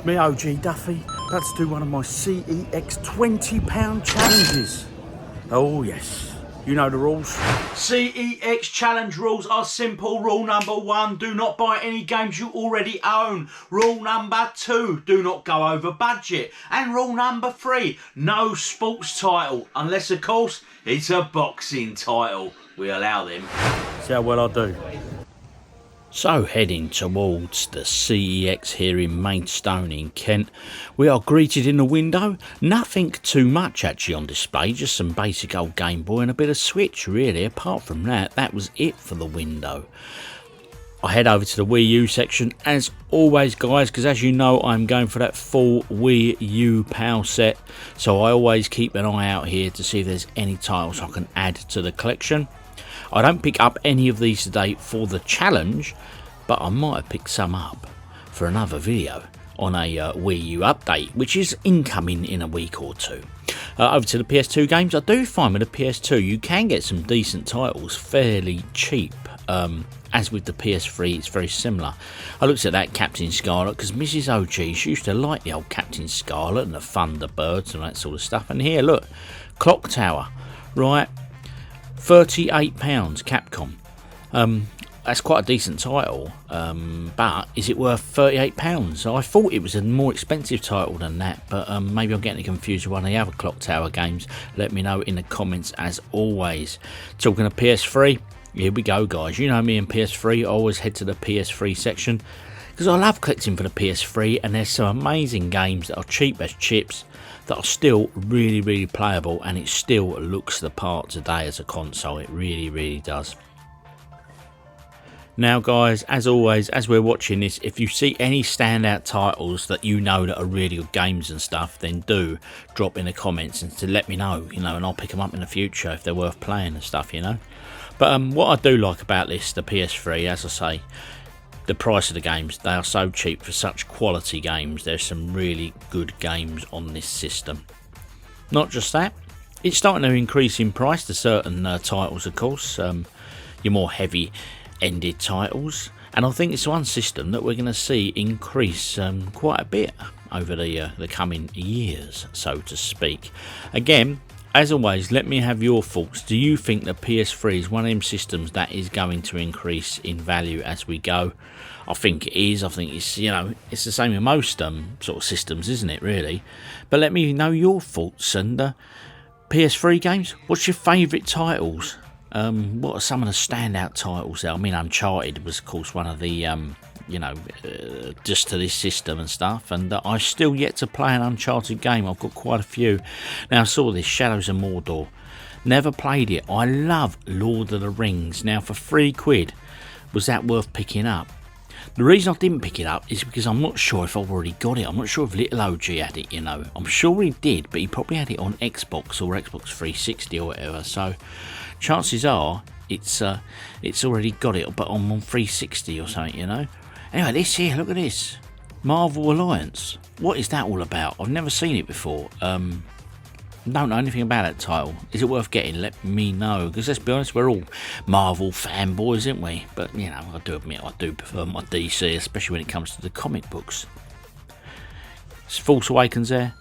It's me, OGDuffy, about to do one of my CEX £20 challenges. Oh yes, you know the rules. CEX challenge rules are simple. Rule number 1, do not buy any games you already own. Rule number 2, do not go over budget. And rule number 3, no sports title, unless of course it's a boxing title. We allow them. See how well I do. So heading towards the CEX here in Maidstone in Kent, we are greeted in the window. Nothing too much actually on display, just some basic old Game Boy and a bit of Switch really. Apart from that, that was it for the window. I head over to the Wii U section as always guys, because as you know I'm going for that full Wii U PAL set, so I always keep an eye out here to see if there's any titles I can add to the collection. I don't pick up any of these today for the challenge, but I might have picked some up for another video on a Wii U update, which is incoming in a week or two. Over to the PS2 games, I do find with the PS2 you can get some decent titles fairly cheap. As with the PS3, it's very similar. I looked at that Captain Scarlet because Mrs. OG, she used to like the old Captain Scarlet and the Thunderbirds and that sort of stuff. And here, look, Clock Tower, right? £38 Capcom. That's quite a decent title, but is it worth £38? I thought it was a more expensive title than that, but maybe I'm getting confused with one of the other Clock Tower games. Let me know in the comments as always. Talking of PS3, here we go guys. You know me and PS3, I always head to the PS3 section because I love collecting for the PS3, and there's some amazing games that are cheap as chips that are still really playable, and it still looks the part today as a console. It really does. Now guys, as always, as we're watching this, if you see any standout titles that you know that are really good games and stuff, then do drop in the comments and to let me know, you know, and I'll pick them up in the future if they're worth playing and stuff, you know. But what I do like about this, the PS3, as I say, the price of the games, they are so cheap for such quality games. There's some really good games on this system. Not just that, it's starting to increase in price to certain titles, of course, your more heavy ended titles, and I think it's one system that we're going to see increase quite a bit over the coming years, so to speak. Again, as always, let me have your thoughts. Do you think the PS3 is one of them systems that is going to increase in value as we go? I think it is. I think it's, you know, it's the same with most sort of systems, isn't it, really? But let me know your thoughts. And PS3 games, what's your favourite titles? What are some of the standout titles there? I mean, Uncharted was, of course, one of the, you know, just to this system and stuff. And I still yet to play an Uncharted game. I've got quite a few. Now, I saw this, Shadows of Mordor. Never played it. I love Lord of the Rings. Now, for £3, was that worth picking up? The reason I didn't pick it up is because I'm not sure if I've already got it. I'm not sure if little OG had it, you know. I'm sure he did, but he probably had it on Xbox or Xbox 360 or whatever. So chances are it's already got it, but I'm on 360 or something, you know. Anyway, this here, look at this. Marvel Alliance. What is that all about? I've never seen it before. Don't know anything about that title. Is it worth getting? Let me know. Because let's be honest, we're all Marvel fanboys, aren't we? But, you know, I do admit I do prefer my DC, especially when it comes to the comic books. It's Force Awakens there.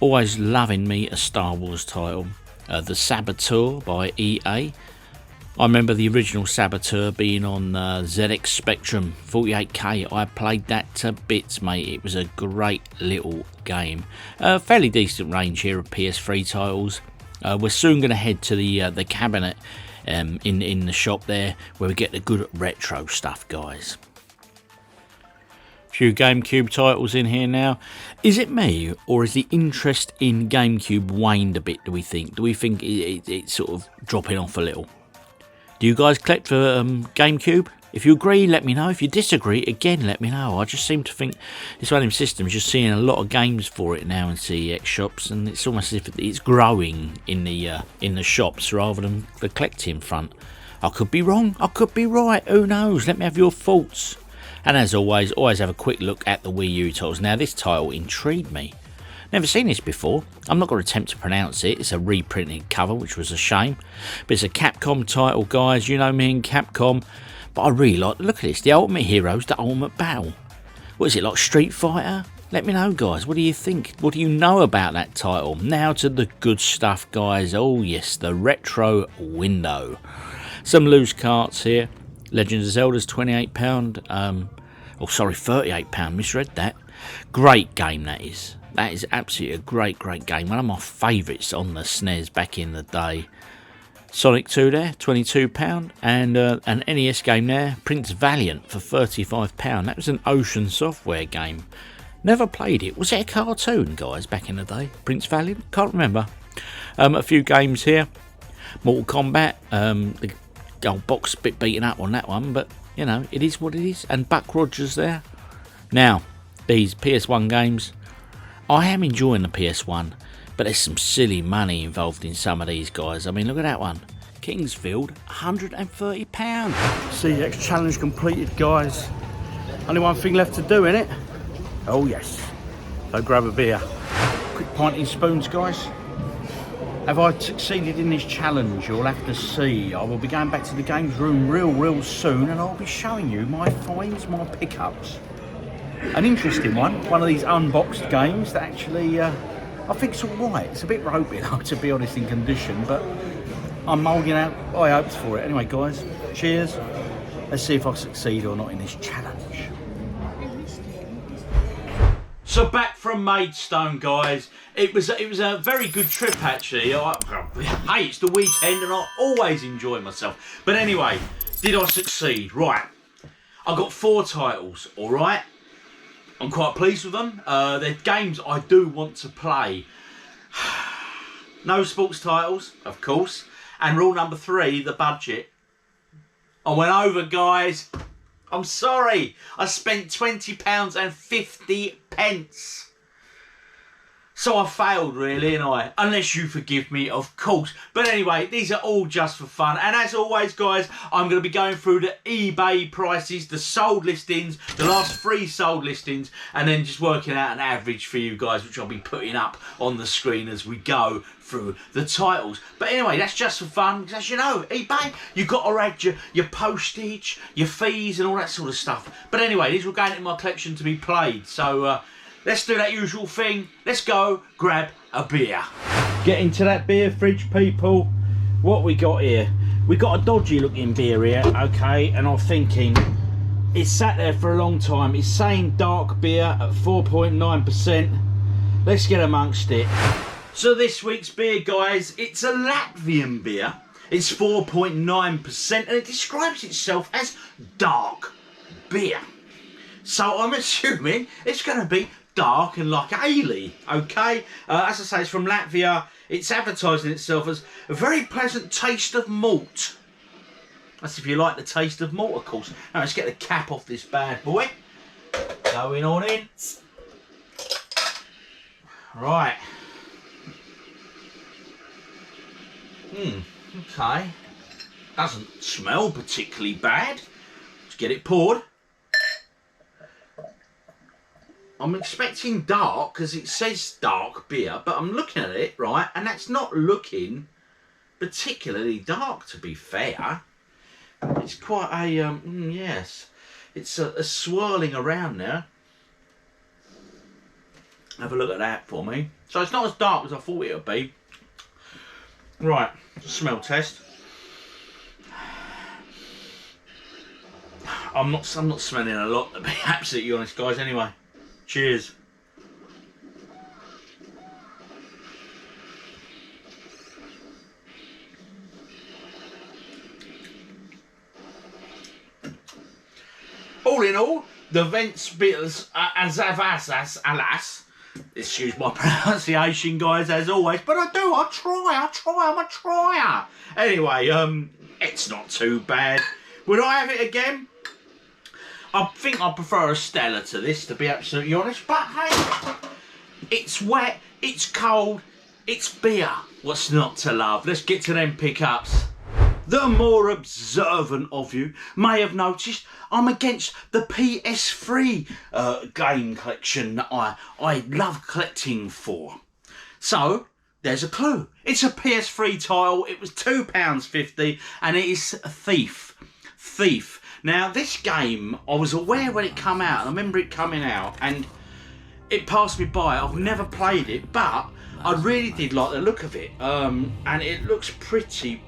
Always loving me a Star Wars title. The Saboteur by EA. I remember the original Saboteur being on ZX Spectrum 48K. I played that to bits, mate. It was a great little game. Fairly decent range here of PS3 titles. We're soon going to head to the cabinet in the shop there, where we get the good retro stuff, guys. Few GameCube titles in here now. Is it me, or is the interest in GameCube waned a bit, do we think? Do we think it's sort of dropping off a little? Do you guys collect for GameCube? If you agree, let me know. If you disagree, again, let me know. I just seem to think it's one of them systems. You're seeing a lot of games for it now in CEX shops, and it's almost as if it's growing in the shops rather than the collecting front. I could be wrong. I could be right. Who knows? Let me have your thoughts. And as always have a quick look at the Wii U titles. Now, this title intrigued me. Never seen this before. I'm not going to attempt to pronounce it. It's a reprinted cover, which was a shame. But it's a Capcom title, guys. You know me and Capcom. But I really like the look at this. The Ultimate Heroes, the Ultimate Battle. What is it, like Street Fighter? Let me know, guys. What do you think? What do you know about that title? Now to the good stuff, guys. Oh, yes, the retro window. Some loose carts here. Legend of Zelda's £28. Oh, sorry, £38. Misread that. Great game, that is. That is absolutely a great, great game. One of my favourites on the SNES back in the day. Sonic 2 there, £22. And an NES game there, Prince Valiant, for £35. That was an Ocean Software game. Never played it. Was it a cartoon, guys, back in the day? Prince Valiant? Can't remember. A few games here. Mortal Kombat. The old box a bit beaten up on that one, but, you know, it is what it is. And Buck Rogers there. Now, these PS1 games. I am enjoying the PS1, but there's some silly money involved in some of these, guys. I mean, look at that one. Kingsfield, £130. CEX challenge completed, guys. Only one thing left to do, innit? Oh yes. So grab a beer. Quick pinting spoons, guys. Have I succeeded in this challenge? You'll have to see. I will be going back to the games room real soon, and I'll be showing you my finds, my pickups. An interesting one of these unboxed games that actually I think it's alright. It's a bit ropey though, to be honest, in condition, but I'm moulding out high hopes for it. Anyway, guys, cheers. Let's see if I succeed or not in this challenge. So back from Maidstone, guys. It was a very good trip, actually. Hey, it's the weekend and I always enjoy myself. But anyway, did I succeed? Right. I got 4 titles, alright? I'm quite pleased with them. They're games I do want to play. No sports titles, of course. And rule number 3, the budget. I went over, guys. I'm sorry. I spent £20.50. So I failed, really, and unless you forgive me, of course. But anyway, these are all just for fun. And as always, guys, I'm going to be going through the eBay prices, the sold listings, the last 3 sold listings, and then just working out an average for you guys, which I'll be putting up on the screen as we go through the titles. But anyway, that's just for fun, because as you know, eBay, you've got to add your postage, your fees, and all that sort of stuff. But anyway, these will go into my collection to be played. So, let's do that usual thing. Let's go grab a beer. Get into that beer fridge, people. What we got here? We got a dodgy looking beer here, okay, and I'm thinking it's sat there for a long time. It's saying dark beer at 4.9%. Let's get amongst it. So this week's beer, guys, it's a Latvian beer. It's 4.9% and it describes itself as dark beer. So I'm assuming it's going to be dark and like ale, okay? As I say, it's from Latvia. It's advertising itself as a very pleasant taste of malt. That's if you like the taste of malt, of course. Now let's get the cap off this bad boy. Going on in. Right. Okay. Doesn't smell particularly bad. Let's get it poured. I'm expecting dark because it says dark beer, but I'm looking at it, right, and that's not looking particularly dark, to be fair. It's quite a, yes, it's a swirling around now. Have a look at that for me. So it's not as dark as I thought it would be. Right, smell test. I'm not smelling a lot, to be absolutely honest, guys. Anyway, cheers. All in all, the vents bitters alas. Excuse my pronunciation, guys, as always, but I try, I'm a trier. Anyway, it's not too bad. Would I have it again? I think I prefer a Stella to this, to be absolutely honest, but hey, it's wet, it's cold, it's beer. What's not to love? Let's get to them pickups. The more observant of you may have noticed I'm against the PS3 game collection that I love collecting for. So, there's a clue. It's a PS3 title, it was £2.50 and it is Thief. Now, this game, I was aware when it came out. I remember it coming out, and it passed me by. I've never played it, but I really did like the look of it, and it looks pretty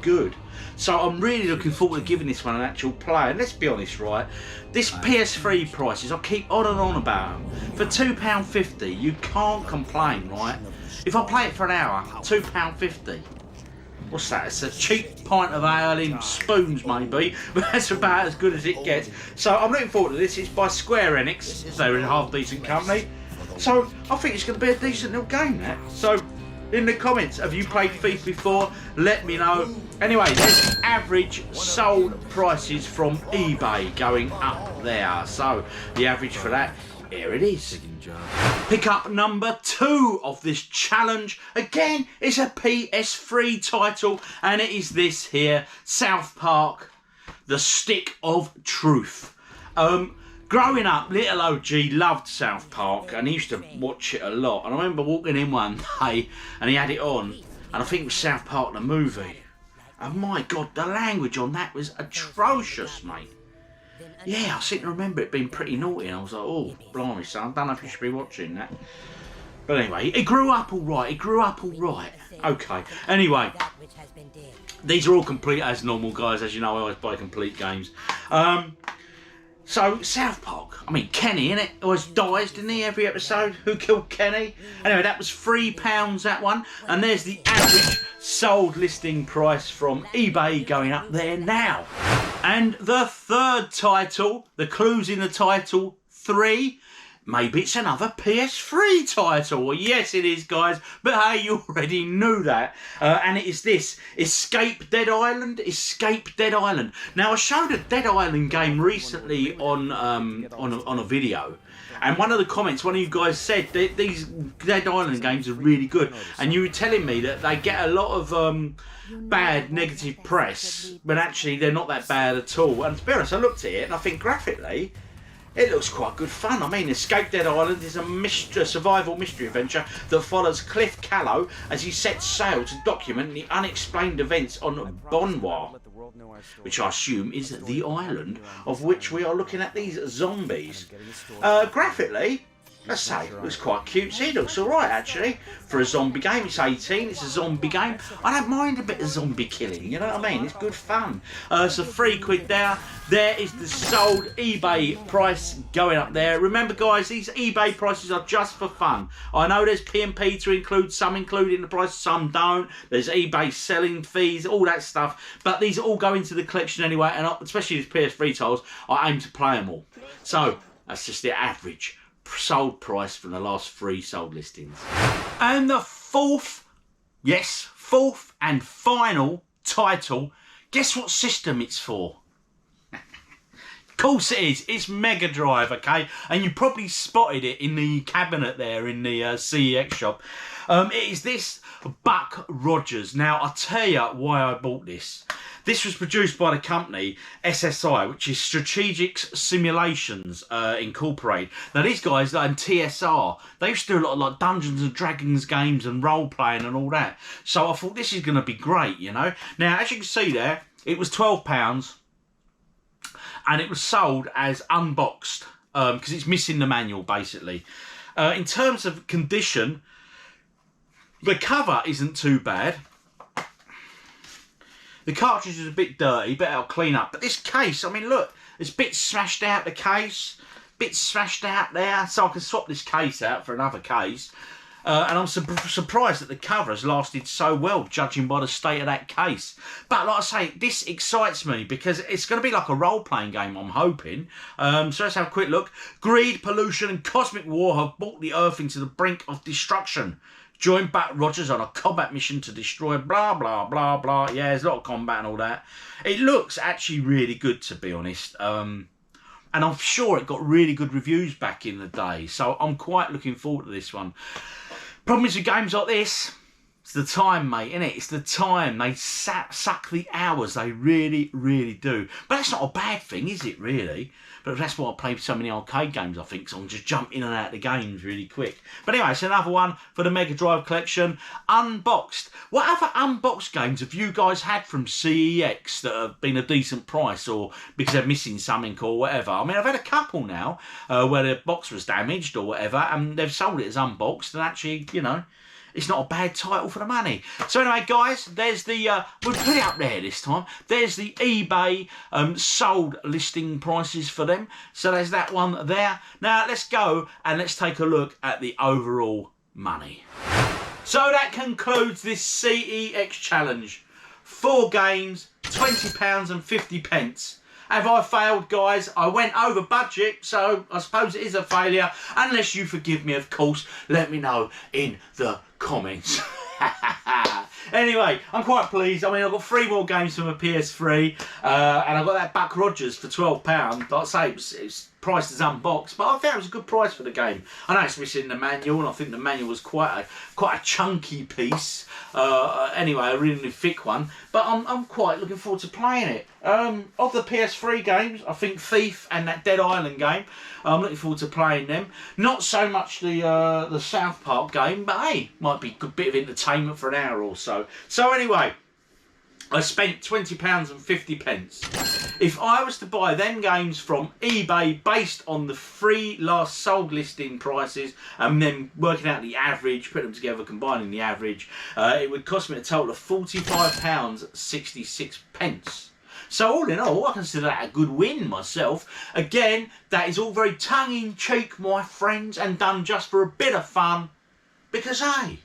good. So I'm really looking forward to giving this one an actual play. And let's be honest, right? This PS3 prices, I keep on and on about them. For £2.50, you can't complain, right? If I play it for an hour, £2.50. What's that? It's a cheap pint of ale in spoons, maybe, but that's about as good as it gets. So I'm looking forward to this. It's by Square Enix. They're a half-decent company. So I think it's going to be a decent little game, that. So in the comments, have you played Thief before? Let me know. Anyway, there's average sold prices from eBay going up there. So the average for that, here it is. Pick up number 2 of this challenge. Again, it's a PS3 title, and it is this here, South Park, The Stick of Truth. Growing up, little OG loved South Park, and he used to watch it a lot. And I remember walking in one day, and he had it on, and I think it was South Park the movie. And my God, the language on that was atrocious, mate. Yeah, I seem to remember it being pretty naughty, and I was like, oh, blimey, son, I don't know if you should be watching that. But anyway, it grew up all right. Okay, anyway, these are all complete as normal, guys. As you know, I always buy complete games. So, South Park, I mean, Kenny, innit? Always dies, didn't he, every episode? Who killed Kenny? Anyway, that was £3, that one. And there's the average sold listing price from eBay going up there now. And the third title, the clues in the title, 3. Maybe it's another PS3 title. Well, yes, it is, guys. But hey, you already knew that. And it is this. Escape Dead Island. Escape Dead Island. Now, I showed a Dead Island game recently on a video. And one of the comments, one of you guys said that these Dead Island games are really good. And you were telling me that they get a lot of bad negative press, but actually they're not that bad at all. And to be honest, I looked at it and I think graphically, it looks quite good fun. I mean, Escape Dead Island is a survival mystery adventure that follows Cliff Callow as he sets sail to document the unexplained events on Bonnoir, which I assume is the island of which we are looking at these zombies. Graphically, let's say, it looks quite cutesy. It looks alright, actually. For a zombie game, it's 18, it's a zombie game. I don't mind a bit of zombie killing, you know what I mean? It's good fun. So £3 there. There is the sold eBay price going up there. Remember, guys, these eBay prices are just for fun. I know there's P&P to include, some include in the price, some don't. There's eBay selling fees, all that stuff. But these all go into the collection anyway, and especially these PS3 titles, I aim to play them all. So, that's just the average sold price from the last 3 sold listings. And the fourth and final title, guess what system it's for? Of course it is, it's Mega Drive, okay? And you probably spotted it in the cabinet there in the CEX shop. It is this Buck Rogers. Now, I'll tell you why I bought this. This was produced by the company SSI, which is Strategic Simulations Incorporated. Now, these guys and TSR, they used to do a lot of like Dungeons and Dragons games and role-playing and all that. So I thought this is going to be great, you know. Now, as you can see there, it was £12. And it was sold as unboxed because it's missing the manual, basically. In terms of condition, the cover isn't too bad. The cartridge is a bit dirty, but I'll clean up. But this case, I mean, look, there's bits smashed out the case, bits smashed out there, so I can swap this case out for another case. And I'm surprised that the cover has lasted so well, judging by the state of that case. But like I say, this excites me because it's going to be like a role-playing game, I'm hoping. So let's have a quick look. Greed, pollution and cosmic war have brought the Earth into the brink of destruction. Join Buck Rogers on a combat mission to destroy blah, blah, blah, blah. Yeah, there's a lot of combat and all that. It looks actually really good, to be honest. And I'm sure it got really good reviews back in the day. So I'm quite looking forward to this one. Problem is with games like this, It's the time, mate, innit? It's the time. They suck the hours. They really, really do. But that's not a bad thing, is it, really? But that's why I play so many arcade games, I think, so I can just jump in and out of the games really quick. But anyway, it's another one for the Mega Drive collection. Unboxed. What other unboxed games have you guys had from CEX that have been a decent price, or because they're missing something or whatever? I mean, I've had a couple now where the box was damaged or whatever, and they've sold it as unboxed, and actually, you know, it's not a bad title for the money. So anyway, guys, there's the, we'll put it up there this time. There's the eBay sold listing prices for them. So there's that one there. Now, let's go and let's take a look at the overall money. So that concludes this CEX challenge. 4 games, £20 and 50p. Have I failed, guys? I went over budget, so I suppose it is a failure. Unless you forgive me, of course. Let me know in the comments. Anyway, I'm quite pleased. I mean, I've got 3 more games from a PS3, and I got that Buck Rogers for £12. Like I say, it's priced as unboxed, but I found it was a good price for the game. I know it's missing the manual, and I think the manual was quite a chunky piece. Anyway, a really thick one. But I'm quite looking forward to playing it. Of the PS3 games, I think Thief and that Dead Island game, I'm looking forward to playing them. Not so much the South Park game, but hey, might be a good bit of entertainment for an hour or so. So anyway, I spent £20 and 50p. If I was to buy them games from eBay based on the 3 last sold listing prices and then working out the average, put them together, combining the average, it would cost me a total of £45 66p. So all in all, I consider that a good win myself. Again, that is all very tongue-in-cheek, my friends, and done just for a bit of fun. Because, hey,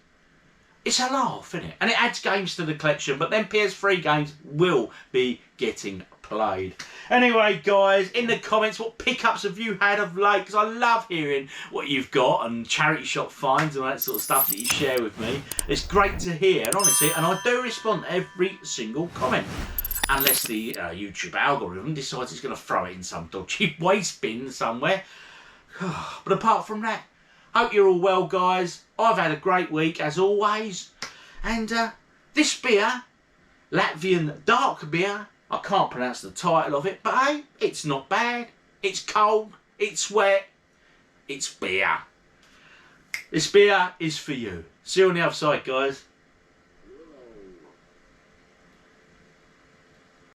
it's a laugh, isn't it? And it adds games to the collection, but then PS3 games will be getting played. Anyway, guys, in the comments, what pickups have you had of late? Because I love hearing what you've got and charity shop finds and all that sort of stuff that you share with me. It's great to hear, and honestly, and I do respond to every single comment. Unless the YouTube algorithm decides it's going to throw it in some dodgy waste bin somewhere. But apart from that, hope you're all well, guys. I've had a great week, as always. And this beer, Latvian dark beer, I can't pronounce the title of it, but hey, it's not bad. It's cold, it's wet, it's beer. This beer is for you. See you on the other side, guys.